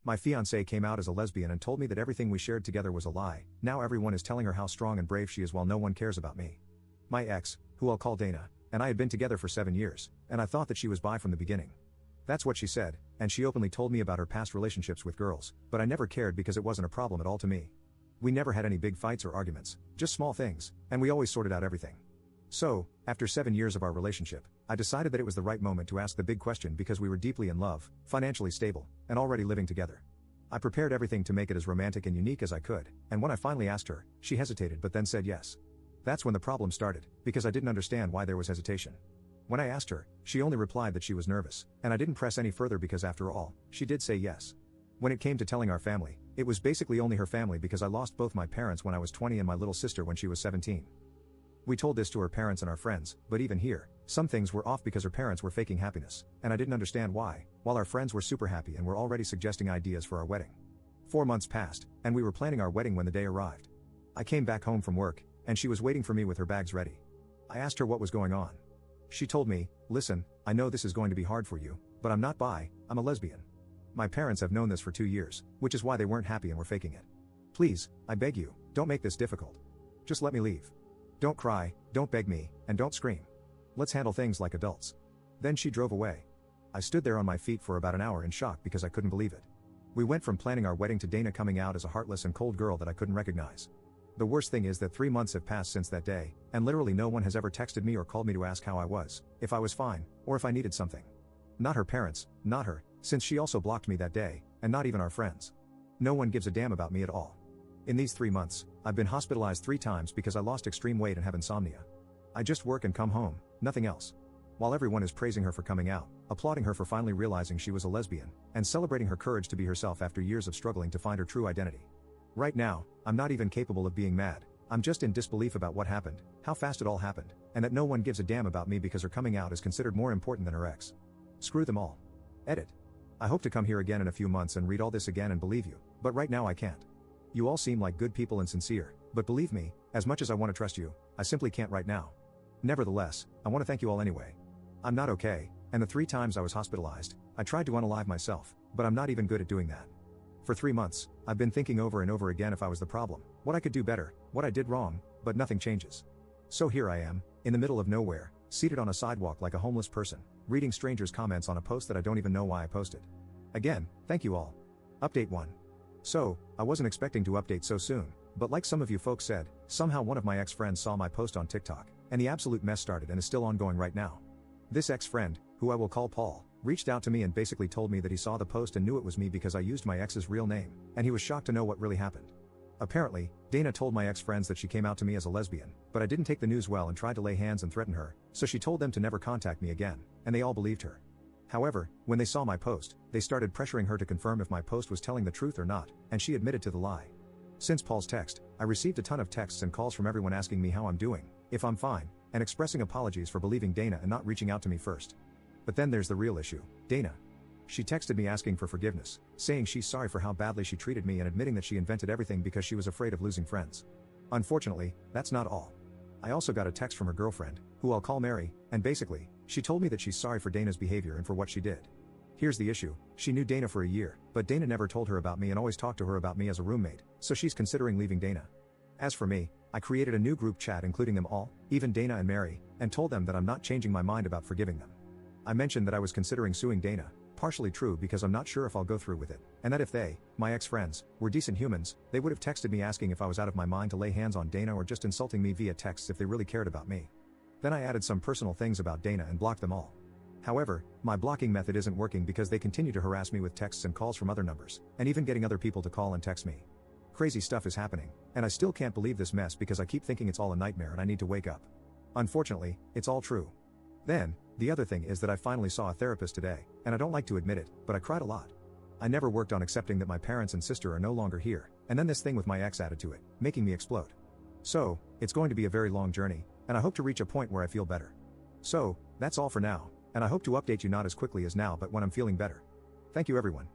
My fiancée came out as a lesbian and told me that everything we shared together was a lie. Now everyone is telling her how strong and brave she is while no one cares about me. My ex, who I'll call Dana, and I had been together for 7 years, and I thought that she was bi from the beginning. That's what she said, and she openly told me about her past relationships with girls, but I never cared because it wasn't a problem at all to me. We never had any big fights or arguments, just small things, and we always sorted out everything. So, after 7 years of our relationship, I decided that it was the right moment to ask the big question because we were deeply in love, financially stable, and already living together. I prepared everything to make it as romantic and unique as I could, and when I finally asked her, she hesitated but then said yes. That's when the problem started, because I didn't understand why there was hesitation. When I asked her, she only replied that she was nervous, and I didn't press any further because after all, she did say yes. When it came to telling our family, it was basically only her family because I lost both my parents when I was 20 and my little sister when she was 17. We told this to her parents and our friends, but even here, some things were off because her parents were faking happiness, and I didn't understand why, while our friends were super happy and were already suggesting ideas for our wedding. 4 months passed, and we were planning our wedding when the day arrived. I came back home from work, and she was waiting for me with her bags ready. I asked her what was going on. She told me, "Listen, I know this is going to be hard for you, but I'm not bi, I'm a lesbian. My parents have known this for 2 years, which is why they weren't happy and were faking it. Please, I beg you, don't make this difficult. Just let me leave. Don't cry, don't beg me, and don't scream. Let's handle things like adults." Then she drove away. I stood there on my feet for about an hour in shock because I couldn't believe it. We went from planning our wedding to Dana coming out as a heartless and cold girl that I couldn't recognize. The worst thing is that 3 months have passed since that day, and literally no one has ever texted me or called me to ask how I was, if I was fine, or if I needed something. Not her parents, not her, since she also blocked me that day, and not even our friends. No one gives a damn about me at all. In these 3 months, I've been hospitalized 3 times because I lost extreme weight and have insomnia. I just work and come home, nothing else. While everyone is praising her for coming out, applauding her for finally realizing she was a lesbian, and celebrating her courage to be herself after years of struggling to find her true identity. Right now, I'm not even capable of being mad. I'm just in disbelief about what happened, how fast it all happened, and that no one gives a damn about me because her coming out is considered more important than her ex. Screw them all. Edit. I hope to come here again in a few months and read all this again and believe you, but right now I can't. You all seem like good people and sincere, but believe me, as much as I want to trust you, I simply can't right now. Nevertheless, I want to thank you all anyway. I'm not okay, and the 3 times I was hospitalized, I tried to unalive myself, but I'm not even good at doing that. For 3 months, I've been thinking over and over again if I was the problem, what I could do better, what I did wrong, but nothing changes. So here I am, in the middle of nowhere, seated on a sidewalk like a homeless person, reading strangers' comments on a post that I don't even know why I posted. Again, thank you all. Update 1. So, I wasn't expecting to update so soon, but like some of you folks said, somehow one of my ex-friends saw my post on TikTok, and the absolute mess started and is still ongoing right now. This ex-friend, who I will call Paul, reached out to me and basically told me that he saw the post and knew it was me because I used my ex's real name, and he was shocked to know what really happened. Apparently, Dana told my ex-friends that she came out to me as a lesbian, but I didn't take the news well and tried to lay hands and threaten her, so she told them to never contact me again, and they all believed her. However, when they saw my post, they started pressuring her to confirm if my post was telling the truth or not, and she admitted to the lie. Since Paul's text, I received a ton of texts and calls from everyone asking me how I'm doing, if I'm fine, and expressing apologies for believing Dana and not reaching out to me first. But then there's the real issue, Dana. She texted me asking for forgiveness, saying she's sorry for how badly she treated me and admitting that she invented everything because she was afraid of losing friends. Unfortunately, that's not all. I also got a text from her girlfriend, who I'll call Mary, and basically, she told me that she's sorry for Dana's behavior and for what she did. Here's the issue, she knew Dana for a year, but Dana never told her about me and always talked to her about me as a roommate, so she's considering leaving Dana. As for me, I created a new group chat including them all, even Dana and Mary, and told them that I'm not changing my mind about forgiving them. I mentioned that I was considering suing Dana, partially true because I'm not sure if I'll go through with it, and that if they, my ex-friends, were decent humans, they would have texted me asking if I was out of my mind to lay hands on Dana or just insulting me via texts if they really cared about me. Then I added some personal things about Dana and blocked them all. However, my blocking method isn't working because they continue to harass me with texts and calls from other numbers, and even getting other people to call and text me. Crazy stuff is happening, and I still can't believe this mess because I keep thinking it's all a nightmare and I need to wake up. Unfortunately, it's all true. Then, the other thing is that I finally saw a therapist today, and I don't like to admit it, but I cried a lot. I never worked on accepting that my parents and sister are no longer here, and then this thing with my ex added to it, making me explode. So, it's going to be a very long journey, and I hope to reach a point where I feel better. So, that's all for now, and I hope to update you not as quickly as now but when I'm feeling better. Thank you everyone.